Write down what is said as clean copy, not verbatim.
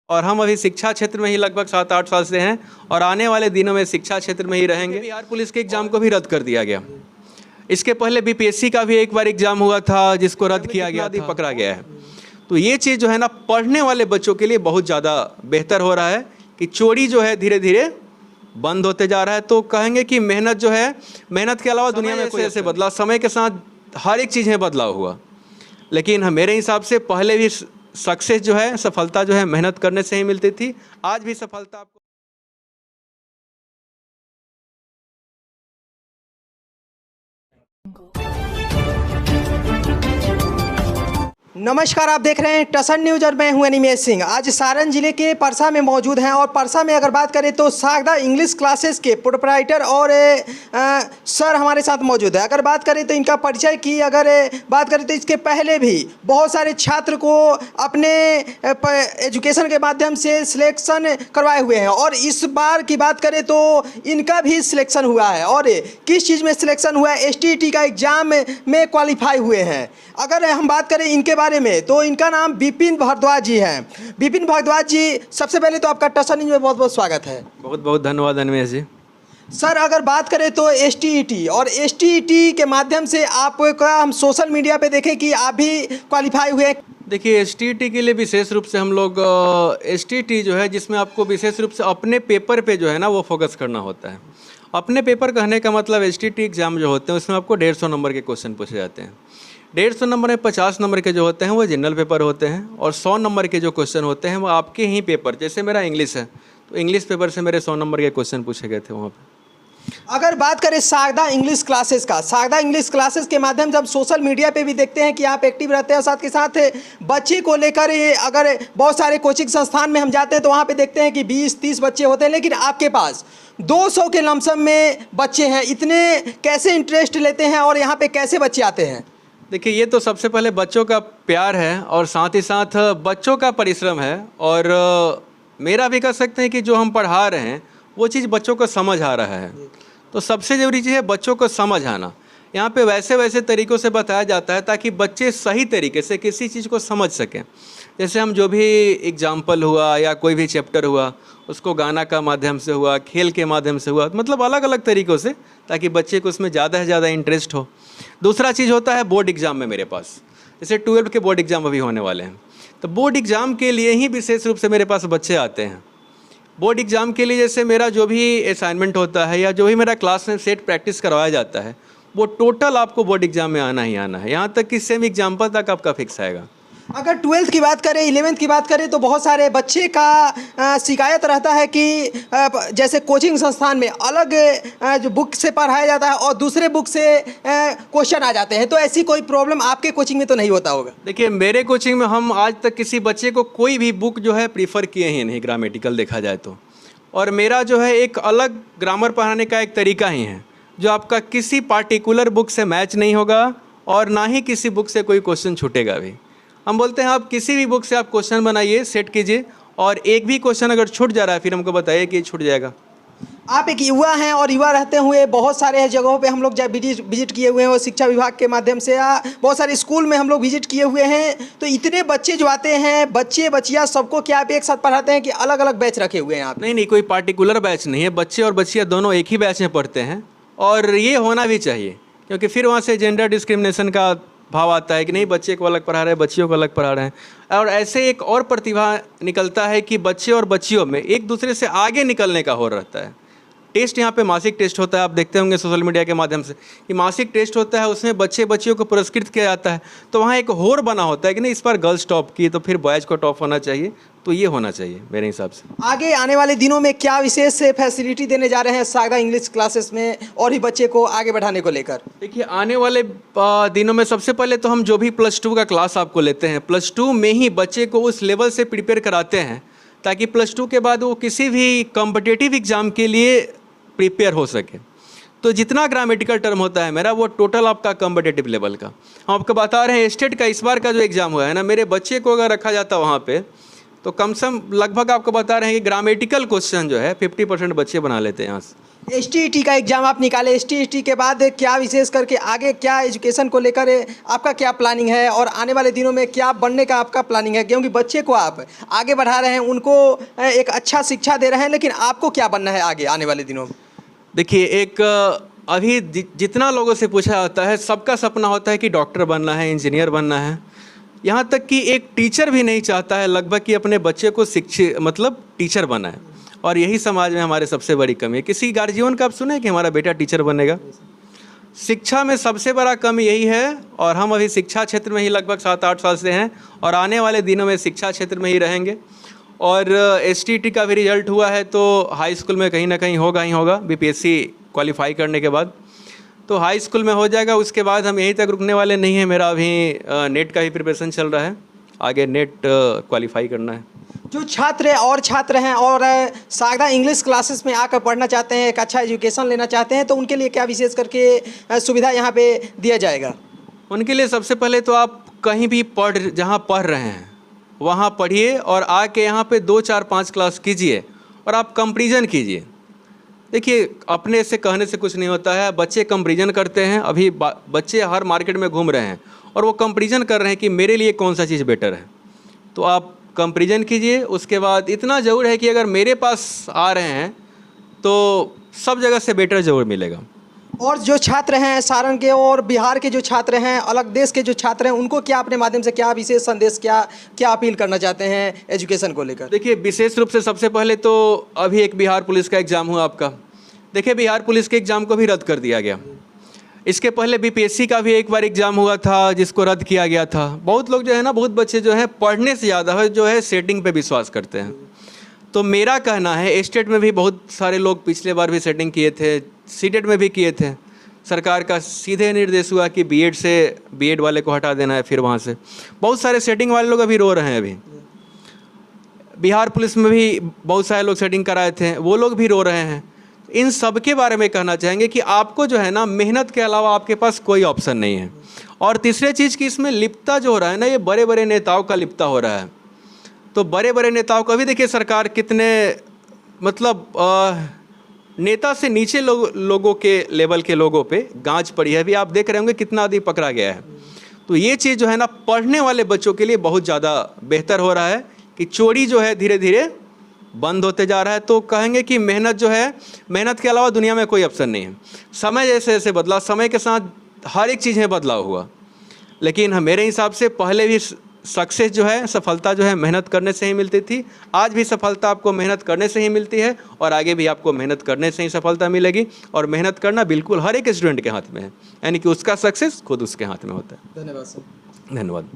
और हम अभी शिक्षा क्षेत्र में ही लगभग 7-8 साल से हैं और आने वाले दिनों में शिक्षा क्षेत्र में ही रहेंगे। बिहार पुलिस के एग्ज़ाम को भी रद्द कर दिया गया। इसके पहले बीपीएससी का भी एक बार एग्ज़ाम हुआ था जिसको रद्द किया गया था, पकड़ा गया है। तो ये चीज़ जो है ना, पढ़ने वाले बच्चों के लिए बहुत ज़्यादा बेहतर हो रहा है कि चोरी जो है धीरे धीरे बंद होते जा रहा है। तो कहेंगे कि मेहनत जो है, मेहनत के अलावा दुनिया में कोई ऐसे बदलाव, समय के साथ हर एक चीज़ में बदलाव हुआ, लेकिन मेरे हिसाब से पहले भी सक्सेस जो है, सफलता जो है मेहनत करने से ही मिलती थी। आज भी सफलता आपको नमस्कार, आप देख रहे हैं टसन न्यूज और मैं हूं अनिमेश सिंह। आज सारण जिले के परसा में मौजूद हैं और परसा में अगर बात करें तो सागदा इंग्लिश क्लासेस के प्रोप्राइटर और सर हमारे साथ मौजूद है। अगर बात करें तो इनका परिचय की अगर बात करें तो इसके पहले भी बहुत सारे छात्र को अपने एजुकेशन के माध्यम से सिलेक्शन करवाए हुए हैं और इस बार की बात करें तो इनका भी सिलेक्शन हुआ है। और किस चीज़ में सिलेक्शन हुआ है? STET का एग्ज़ाम में क्वालिफाई हुए हैं। अगर हम बात करें इनके बारे में तो इनका नाम विपिन भारद्वाज जी हैं। विपिन भारद्वाज जी, सबसे पहले तो आपका टसन न्यूज में बहुत बहुत स्वागत है। बहुत बहुत धन्यवाद अनिमेश जी। सर, अगर बात करें तो STET और STET के माध्यम से आपका हम सोशल मीडिया पे देखें कि आप भी क्वालिफाई हुए। देखिए, STET के लिए विशेष रूप से हम लोग STET जो है, जिसमें आपको विशेष रूप से अपने पेपर पे जो है ना वो फोकस करना होता है। अपने पेपर कहने का मतलब STET एग्ज़ाम जो होते हैं उसमें आपको 150 नंबर के क्वेश्चन पूछे जाते हैं। 150 नंबर में 50 नंबर के जो होते हैं वो जनरल पेपर होते हैं और 100 नंबर के जो क्वेश्चन होते हैं वो आपके ही पेपर, जैसे मेरा इंग्लिश है तो इंग्लिश पेपर से मेरे 100 नंबर के क्वेश्चन पूछे गए थे वहाँ पे। अगर बात करें सागदा इंग्लिश क्लासेस का, सागदा इंग्लिश क्लासेस के माध्यम से हम सोशल मीडिया पे भी देखते हैं कि आप एक्टिव रहते हैं और साथ के साथ बच्चे को लेकर अगर बहुत सारे कोचिंग संस्थान में हम जाते हैं तो वहाँ पे देखते हैं कि 20-30 बच्चे होते हैं, लेकिन आपके पास 200 के लमसम में बच्चे हैं। इतने कैसे इंटरेस्ट लेते हैं और यहाँ पे कैसे बच्चे आते हैं? देखिए, ये तो सबसे पहले बच्चों का प्यार है और साथ ही साथ बच्चों का परिश्रम है और मेरा भी कह सकते हैं कि जो हम पढ़ा रहे हैं वो चीज़ बच्चों को समझ आ रहा है। तो सबसे ज़रूरी चीज़ है बच्चों को समझ आना। यहाँ पे वैसे वैसे तरीक़ों से बताया जाता है ताकि बच्चे सही तरीके से किसी चीज़ को समझ सकें। जैसे हम जो भी एग्जाम्पल हुआ या कोई भी चैप्टर हुआ उसको गाना का माध्यम से हुआ, खेल के माध्यम से हुआ, मतलब अलग अलग तरीक़ों से, ताकि बच्चे को उसमें ज़्यादा से ज़्यादा इंटरेस्ट हो। दूसरा चीज़ होता है बोर्ड एग्ज़ाम में मेरे पास, जैसे 12th के बोर्ड एग्ज़ाम अभी होने वाले हैं, तो बोर्ड एग्ज़ाम के लिए ही विशेष रूप से मेरे पास बच्चे आते हैं। बोर्ड एग्ज़ाम के लिए जैसे मेरा जो भी असाइनमेंट होता है या जो भी मेरा क्लास में सेट प्रैक्टिस करवाया जाता है वो टोटल आपको बोर्ड एग्ज़ाम में आना ही आना है, यहाँ तक कि सेम एग्जाम्पल तक आपका फिक्स आएगा। अगर 12th की बात करें, 11th की बात करें तो बहुत सारे बच्चे का शिकायत रहता है कि जैसे कोचिंग संस्थान में अलग जो बुक से पढ़ाया जाता है और दूसरे बुक से क्वेश्चन आ जाते हैं, तो ऐसी कोई प्रॉब्लम आपके कोचिंग में तो नहीं होता होगा? देखिए, मेरे कोचिंग में हम आज तक किसी बच्चे को कोई भी बुक जो है प्रीफर किए ही नहीं, ग्रामेटिकल देखा जाए तो। और मेरा जो है एक अलग ग्रामर पढ़ाने का एक तरीका ही है जो आपका किसी पार्टिकुलर बुक से मैच नहीं होगा और ना ही किसी बुक से कोई क्वेश्चन छूटेगा भी। हम बोलते हैं आप किसी भी बुक से आप क्वेश्चन बनाइए, सेट कीजिए और एक भी क्वेश्चन अगर छूट जा रहा है फिर हमको बताइए कि छूट जाएगा। आप एक युवा हैं और युवा रहते हुए बहुत सारे जगहों पे हम लोग जब विजिट किए हुए हैं और शिक्षा विभाग के माध्यम से या बहुत सारे स्कूल में हम लोग विजिट किए हुए हैं, तो इतने बच्चे जो आते हैं, बच्चे बच्चियाँ सबको क्या आप एक साथ पढ़ाते हैं कि अलग अलग बैच रखे हुए हैं आप? नहीं, कोई पार्टिकुलर बैच नहीं है, बच्चे और बच्चियाँ दोनों एक ही बैच में पढ़ते हैं और ये होना भी चाहिए, क्योंकि फिर वहाँ से जेंडर डिस्क्रिमिनेशन का भाव आता है कि नहीं बच्चे को अलग पढ़ा रहे हैं, बच्चियों को अलग पढ़ा रहे हैं। और ऐसे एक और प्रतिभा निकलता है कि बच्चे और बच्चियों में एक दूसरे से आगे निकलने का हो रहता है। टेस्ट यहाँ पे मासिक टेस्ट होता है, आप देखते होंगे सोशल मीडिया के माध्यम से कि मासिक टेस्ट होता है, उसमें बच्चे बच्चियों को पुरस्कृत किया जाता है। तो वहाँ एक होड़ बना होता है कि नहीं इस बार गर्ल्स टॉप की तो फिर बॉयज़ को टॉप होना चाहिए, तो ये होना चाहिए मेरे हिसाब से। आगे आने वाले दिनों में क्या विशेष फैसिलिटी देने जा रहे हैं सागदा इंग्लिश क्लासेस में और ही बच्चे को आगे बढ़ाने को लेकर? देखिए, आने वाले दिनों में सबसे पहले तो हम जो भी +2 का क्लास आपको लेते हैं, +2 में ही बच्चे को उस लेवल से प्रिपेयर कराते हैं ताकि +2 के बाद वो किसी भी कॉम्पिटिटिव एग्ज़ाम के लिए प्रिपेयर हो सके। तो जितना ग्रामेटिकल टर्म होता है मेरा वो टोटल आपका कॉम्पिटिटिव लेवल का। हम आपको बता रहे हैं स्टेट का इस बार का जो एग्ज़ाम हुआ है ना, मेरे बच्चे को अगर रखा जाता वहाँ पे तो कम से कम लगभग आपको बता रहे हैं कि ग्रामेटिकल क्वेश्चन जो है 50% बच्चे बना लेते हैं यहाँ से। STET का एग्ज़ाम आप निकाले, STET के बाद क्या विशेष करके आगे क्या एजुकेशन को लेकर आपका क्या प्लानिंग है और आने वाले दिनों में क्या बनने का आपका प्लानिंग है? क्योंकि बच्चे को आप आगे बढ़ा रहे हैं, उनको एक अच्छा शिक्षा दे रहे हैं, लेकिन आपको क्या बनना है आगे आने वाले दिनों में? देखिए, एक अभी जितना लोगों से पूछा जाता है, सबका सपना होता है कि डॉक्टर बनना है, इंजीनियर बनना है। यहाँ तक कि एक टीचर भी नहीं चाहता है लगभग कि अपने बच्चे को शिक्षित मतलब टीचर बनाए। और यही समाज में हमारे सबसे बड़ी कमी है। किसी गार्जियन का आप सुने कि हमारा बेटा टीचर बनेगा? शिक्षा में सबसे बड़ा कमी यही है। और हम अभी शिक्षा क्षेत्र में ही लगभग 7-8 साल से हैं और आने वाले दिनों में शिक्षा क्षेत्र में ही रहेंगे। और STET का भी रिजल्ट हुआ है तो हाई स्कूल में कहीं ना कहीं होगा ही होगा, BPSC क्वालिफाई करने के बाद तो हाई स्कूल में हो जाएगा। उसके बाद हम यहीं तक रुकने वाले नहीं हैं। मेरा अभी नेट का ही प्रिपरेशन चल रहा है, आगे नेट क्वालिफाई करना है। जो छात्र हैं और सागदा इंग्लिश क्लासेस में आकर पढ़ना चाहते हैं, एक अच्छा एजुकेशन लेना चाहते हैं, तो उनके लिए क्या विशेष करके सुविधा यहाँ पे दिया जाएगा? उनके लिए सबसे पहले तो आप कहीं भी जहाँ पढ़ रहे हैं वहाँ पढ़िए और आके यहाँ पे 2, 4, 5 क्लास कीजिए और आप कंपैरिजन कीजिए। देखिए, अपने से कहने से कुछ नहीं होता है। बच्चे कंपैरिजन करते हैं। अभी बच्चे हर मार्केट में घूम रहे हैं और वो कंपैरिजन कर रहे हैं कि मेरे लिए कौन सा चीज़ बेटर है। तो आप कंपैरिजन कीजिए। उसके बाद इतना ज़रूर है कि अगर मेरे पास आ रहे हैं तो सब जगह से बेटर ज़रूर मिलेगा। और जो छात्र हैं सारण के और बिहार के जो छात्र हैं, अलग देश के जो छात्र हैं, उनको क्या अपने माध्यम से क्या विशेष संदेश, क्या अपील करना चाहते हैं एजुकेशन को लेकर? देखिए, विशेष रूप से सबसे पहले तो अभी एक बिहार पुलिस का एग्ज़ाम हुआ आपका। देखिए, बिहार पुलिस के एग्ज़ाम को भी रद्द कर दिया गया। इसके पहले BPSC का भी एक बार एग्ज़ाम हुआ था जिसको रद्द किया गया था। बहुत लोग जो है ना, बहुत बच्चे जो हैं पढ़ने से ज़्यादा जो है सेटिंग पे विश्वास करते हैं। तो मेरा कहना है, स्टेट में भी बहुत सारे लोग पिछले बार भी सेटिंग किए थे, सीटेट में भी किए थे। सरकार का सीधे निर्देश हुआ कि बीएड वाले को हटा देना है। फिर वहाँ से बहुत सारे सेटिंग वाले लोग अभी रो रहे हैं। अभी बिहार पुलिस में भी बहुत सारे लोग सेटिंग कराए थे, वो लोग भी रो रहे हैं। इन सब के बारे में कहना चाहेंगे कि आपको जो है ना, मेहनत के अलावा आपके पास कोई ऑप्शन नहीं है। और तीसरे चीज़ की इसमें लिप्तता जो हो रहा है ना, ये बड़े बड़े नेताओं का लिप्तता हो रहा है। तो बड़े बड़े नेताओं को अभी देखिए, सरकार कितने मतलब नेता से नीचे लोगों के लेवल के लोगों पे गांज पड़ी है। अभी आप देख रहे होंगे कितना आदमी पकड़ा गया है। तो ये चीज़ जो है ना, पढ़ने वाले बच्चों के लिए बहुत ज़्यादा बेहतर हो रहा है कि चोरी जो है धीरे धीरे बंद होते जा रहा है। तो कहेंगे कि मेहनत जो है, मेहनत के अलावा दुनिया में कोई ऑप्शन नहीं है। समय जैसे जैसे बदला, समय के साथ हर एक चीज़ में बदलाव हुआ, लेकिन मेरे हिसाब से पहले भी सक्सेस जो है, सफलता जो है मेहनत करने से ही मिलती थी। आज भी सफलता आपको मेहनत करने से ही मिलती है और आगे भी आपको मेहनत करने से ही सफलता मिलेगी। और मेहनत करना बिल्कुल हर एक स्टूडेंट के हाथ में है, यानी कि उसका सक्सेस खुद उसके हाथ में होता है। धन्यवाद सर। धन्यवाद।